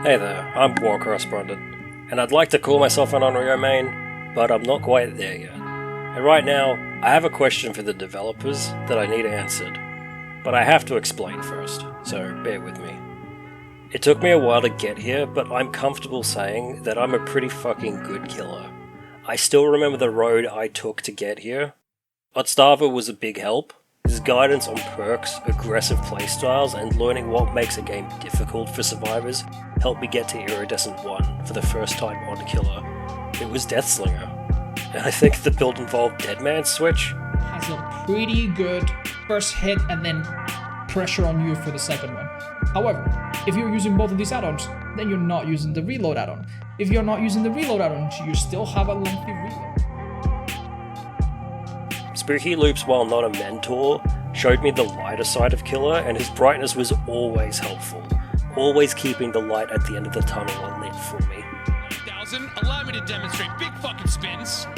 Hey there, I'm WarCorrespondent, and I'd like to call myself an Onryo main, but I'm not quite there yet. And right now, I have a question for the developers that I need answered, but I have to explain first, so bear with me. It took me a while to get here, but I'm comfortable saying that I'm a pretty fucking good killer. I still remember the road I took to get here. Otstava was a big help. His guidance on perks, aggressive playstyles, and learning what makes a game difficult for survivors helped me get to Iridescent 1 for the first time on Killer. It was Deathslinger. And I think the build involved Deadman Switch. Has a pretty good first hit and then pressure on you for the second one. However, if you're using both of these add-ons, then you're not using the reload add-on. If you're not using the reload add-on, you still have a lengthy reload. Spooky Loops, while not a mentor, showed me the lighter side of Killer, and his brightness was always helpful, always keeping the light at the end of the tunnel lit for me. 9,000, allow me to demonstrate big fucking spins,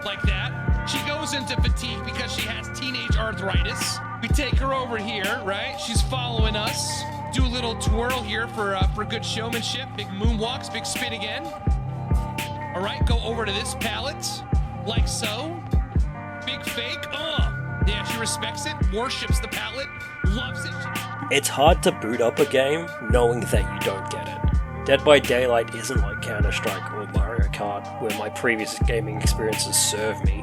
like that. She goes into fatigue because she has teenage arthritis. We take her over here, right? She's following us. Do a little twirl here for good showmanship. Big moonwalks, big spin again. All right, go over to this pallet, like so. Big fake, yeah, she respects it, worships the palette, loves it. It's hard to boot up a game knowing that you don't get it. Dead by Daylight isn't like Counter-Strike or Mario Kart, where my previous gaming experiences serve me.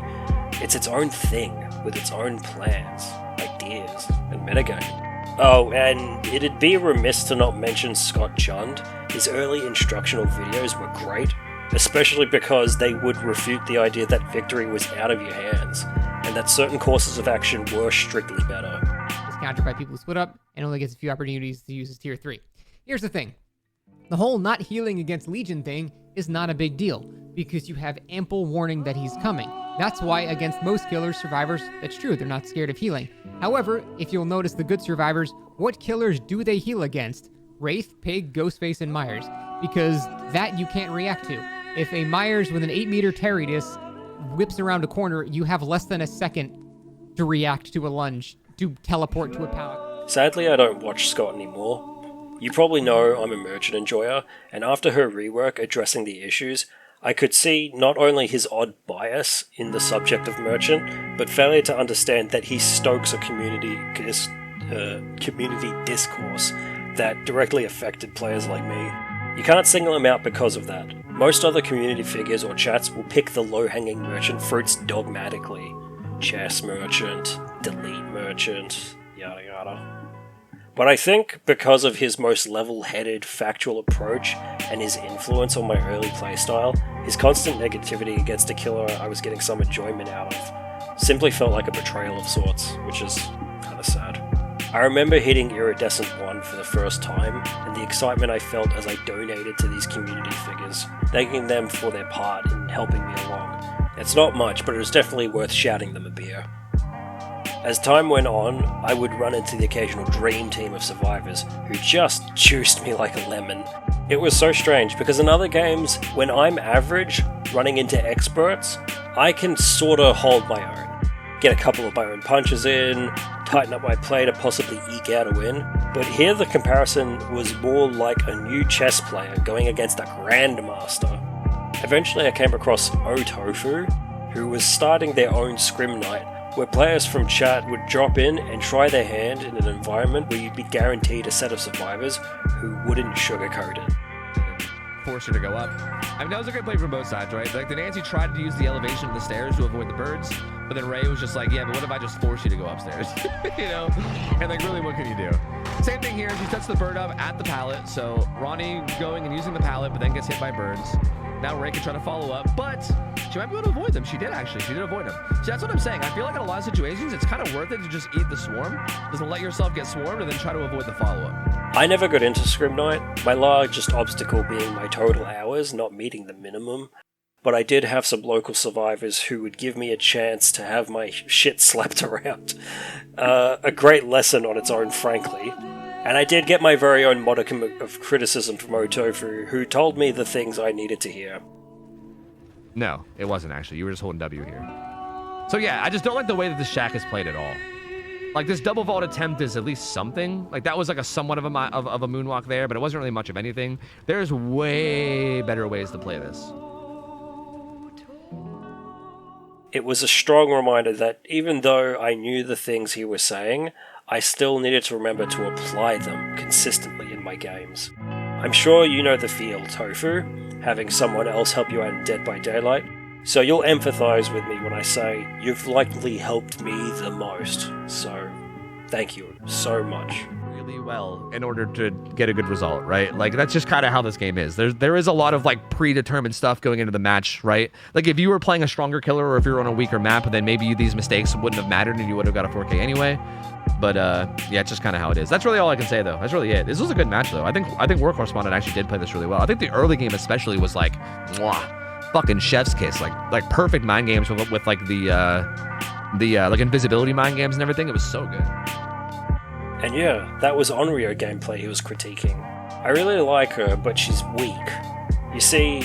It's its own thing, with its own plans, ideas, and metagame. Oh, and it'd be remiss to not mention Scott Jund. His early instructional videos were great, especially because they would refute the idea that victory was out of your hands, and that certain courses of action were strictly better. It's countered by people who split up and only gets a few opportunities to use his tier 3. Here's the thing. The whole not healing against Legion thing is not a big deal, because you have ample warning that he's coming. That's why against most killers, survivors, that's true, they're not scared of healing. However, if you'll notice the good survivors, what killers do they heal against? Wraith, Pig, Ghostface, and Myers, because that you can't react to. If a Myers with an 8-meter tear radius whips around a corner, you have less than a second to react to a lunge, to teleport to a pallet. Sadly, I don't watch Scott anymore. You probably know I'm a merchant enjoyer, and after her rework addressing the issues, I could see not only his odd bias in the subject of merchant, but failure to understand that he stokes a community discourse that directly affected players like me. You can't single him out because of that. Most other community figures or chats will pick the low-hanging merchant fruits dogmatically. Chess merchant, delete merchant, yada yada. But I think because of his most level-headed, factual approach and his influence on my early playstyle, his constant negativity against a killer I was getting some enjoyment out of simply felt like a betrayal of sorts, which is kinda sad. I remember hitting Iridescent 1 for the first time, and the excitement I felt as I donated to these community figures, thanking them for their part in helping me along. It's not much, but it was definitely worth shouting them a beer. As time went on, I would run into the occasional dream team of survivors who just juiced me like a lemon. It was so strange, because in other games, when I'm average, running into experts, I can sorta hold my own. Get a couple of my own punches in, tighten up my play to possibly eke out a win, but here the comparison was more like a new chess player going against a grandmaster. Eventually I came across Otofu, who was starting their own scrim night, where players from chat would drop in and try their hand in an environment where you'd be guaranteed a set of survivors who wouldn't sugarcoat it. Force her to go up. I mean, that was a great play from both sides, right? Like, the Nancy tried to use the elevation of the stairs to avoid the birds, but then Ray was just like, yeah, but what if I just force you to go upstairs? You know? And like, really, what can you do? Same thing here. She sets the bird up at the pallet, so Ronnie going and using the pallet, but then gets hit by birds. Now Ray can try to follow up, but she might be able to avoid them. She did, actually. She did avoid them. So that's what I'm saying. I feel like in a lot of situations, it's kind of worth it to just eat the swarm. Doesn't let yourself get swarmed and then try to avoid the follow-up. I never got into Scrim Night, my largest obstacle being my total hours not meeting the minimum, but I did have some local survivors who would give me a chance to have my shit slapped around. A great lesson on its own, frankly. And I did get my very own modicum of criticism from Otofu, who told me the things I needed to hear. No, it wasn't actually. You were just holding W here. So yeah, I just don't like the way that the Shack is played at all. Like, this double vault attempt is at least something. Like, that was like a somewhat of a moonwalk there, but it wasn't really much of anything. There's way better ways to play this. It was a strong reminder that even though I knew the things he was saying, I still needed to remember to apply them consistently in my games. I'm sure you know the feel, Tofu, having someone else help you out in Dead by Daylight, so you'll empathize with me when I say you've likely helped me the most, so thank you so much. Really well in order to get a good result, right? Like, that's just kind of how this game is. There is a lot of like predetermined stuff going into the match, right? Like, if you were playing a stronger killer or if you were on a weaker map, then maybe these mistakes wouldn't have mattered and you would have got a 4K anyway. But yeah, it's just kind of how it is. That's really all I can say, though. That's really it. This was a good match, though. I think WarCorrespondent actually did play this really well. I think the early game especially was like, mwah, fucking chef's kiss, like perfect mind games with like the like invisibility mind games and everything. It was so good. And yeah, that was Onryo gameplay he was critiquing. I really like her, but she's weak. You see,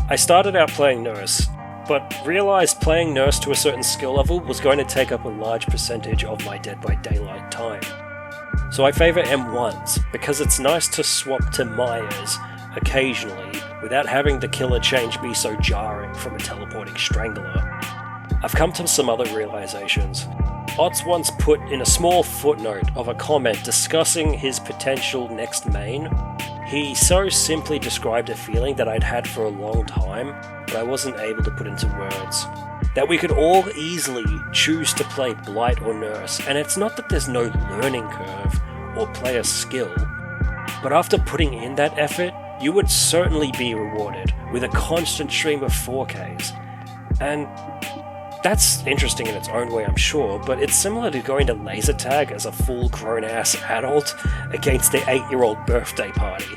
I started out playing Nurse, but realized playing Nurse to a certain skill level was going to take up a large percentage of my Dead by Daylight time. So I favor M1s, because it's nice to swap to Myers occasionally without having the killer change be so jarring from a teleporting strangler. I've come to some other realizations. Otz once put in a small footnote of a comment discussing his potential next main. He so simply described a feeling that I'd had for a long time, but I wasn't able to put into words. That we could all easily choose to play Blight or Nurse, and it's not that there's no learning curve or player skill, but after putting in that effort, you would certainly be rewarded with a constant stream of 4Ks. And that's interesting in its own way, I'm sure, but it's similar to going to laser tag as a full grown-ass adult against their 8-year-old birthday party.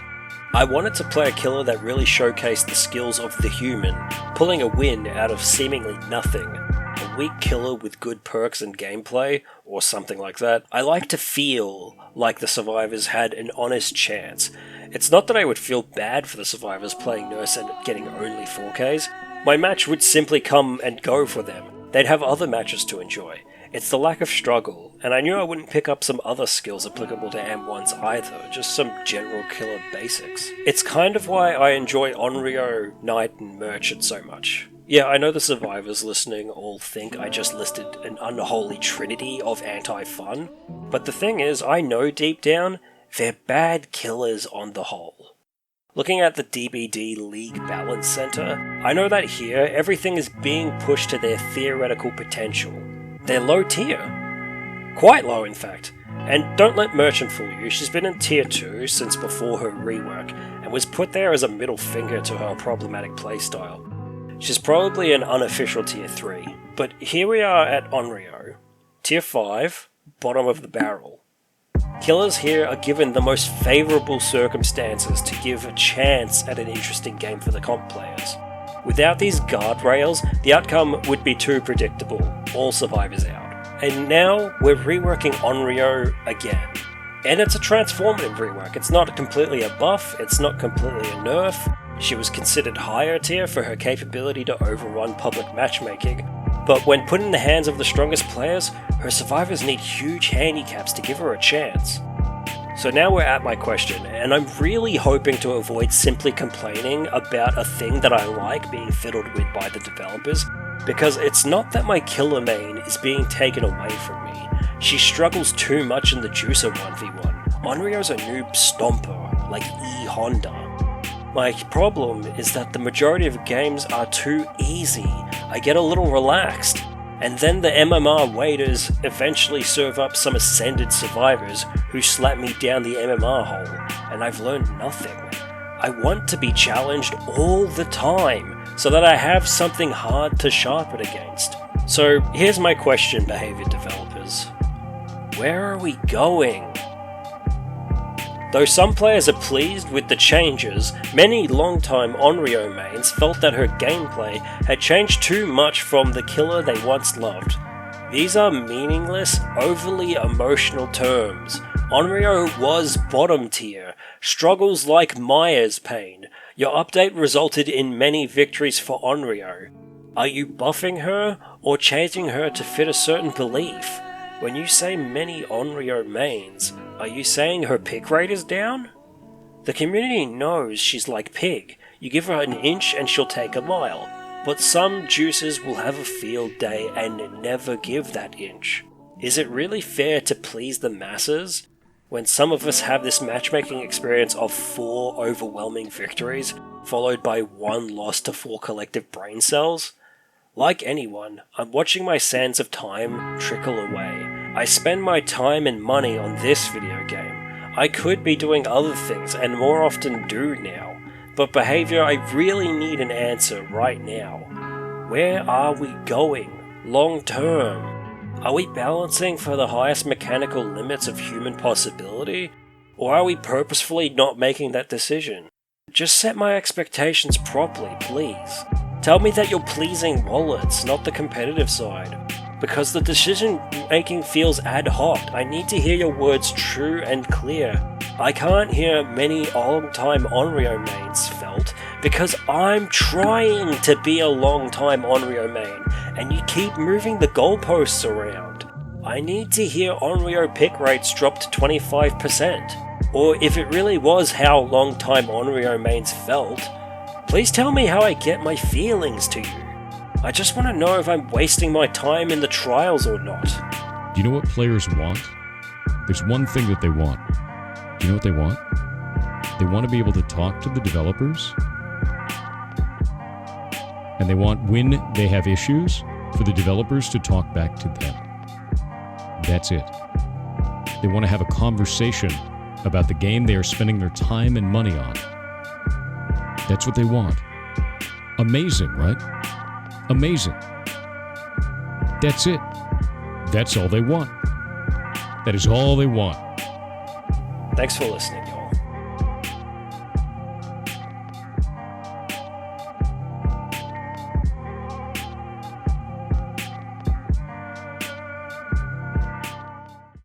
I wanted to play a killer that really showcased the skills of the human, pulling a win out of seemingly nothing. A weak killer with good perks and gameplay, or something like that. I like to feel like the survivors had an honest chance. It's not that I would feel bad for the survivors playing Nurse and getting only 4Ks. My match would simply come and go for them. They'd have other matches to enjoy. It's the lack of struggle, and I knew I wouldn't pick up some other skills applicable to M1s either, just some general killer basics. It's kind of why I enjoy Onryo, Knight, and Merchant so much. Yeah, I know the survivors listening all think I just listed an unholy trinity of anti-fun, but the thing is, I know deep down, they're bad killers on the whole. Looking at the DBD League Balance Center, I know that here, everything is being pushed to their theoretical potential. They're low tier. Quite low, in fact. And don't let Merchant fool you, she's been in tier 2 since before her rework, and was put there as a middle finger to her problematic playstyle. She's probably an unofficial tier 3, but here we are at Onryo. Tier 5, bottom of the barrel. Killers here are given the most favourable circumstances to give a chance at an interesting game for the comp players. Without these guardrails, the outcome would be too predictable, all survivors out. And now we're reworking Onryo again. And it's a transformative rework. It's not completely a buff, it's not completely a nerf. She was considered higher tier for her capability to overrun public matchmaking, but when put in the hands of the strongest players, her survivors need huge handicaps to give her a chance. So now we're at my question, and I'm really hoping to avoid simply complaining about a thing that I like being fiddled with by the developers, because it's not that my killer main is being taken away from me. She struggles too much in the juicer 1v1. Onryo's a noob stomper, like E Honda. My problem is that the majority of games are too easy. I get a little relaxed, and then the MMR waiters eventually serve up some ascended survivors who slap me down the MMR hole, and I've learned nothing. I want to be challenged all the time, so that I have something hard to sharpen against. So here's my question, behavior developers. Where are we going? Though some players are pleased with the changes, many long-time Onryo mains felt that her gameplay had changed too much from the killer they once loved. These are meaningless, overly emotional terms. Onryo was bottom tier, struggles like Maya's pain. Your update resulted in many victories for Onryo. Are you buffing her, or changing her to fit a certain belief? When you say many Onryo mains, are you saying her pick rate is down? The community knows she's like Pig. You give her an inch and she'll take a mile. But some juicers will have a field day and never give that inch. Is it really fair to please the masses when some of us have this matchmaking experience of 4 overwhelming victories, followed by 1 loss to 4 collective brain cells? Like anyone, I'm watching my sands of time trickle away. I spend my time and money on this video game. I could be doing other things, and more often do now, but behavior, I really need an answer right now. Where are we going, long term? Are we balancing for the highest mechanical limits of human possibility? Or are we purposefully not making that decision? Just set my expectations properly, please. Tell me that you're pleasing wallets, not the competitive side. Because the decision making feels ad hoc. I need to hear your words true and clear. I can't hear many long-time Onryo mains felt, because I'm trying to be a long-time Onryo main, and you keep moving the goalposts around. I need to hear Onryo pick rates drop to 25%. Or if it really was how long-time Onryo mains felt, please tell me how I get my feelings to you. I just want to know if I'm wasting my time in the trials or not. Do you know what players want? There's one thing that they want. Do you know what they want? They want to be able to talk to the developers. And they want, when they have issues, for the developers to talk back to them. That's it. They want to have a conversation about the game they are spending their time and money on. That's what they want. Amazing, right? Amazing. That's it. That's all they want. That is all they want. Thanks for listening.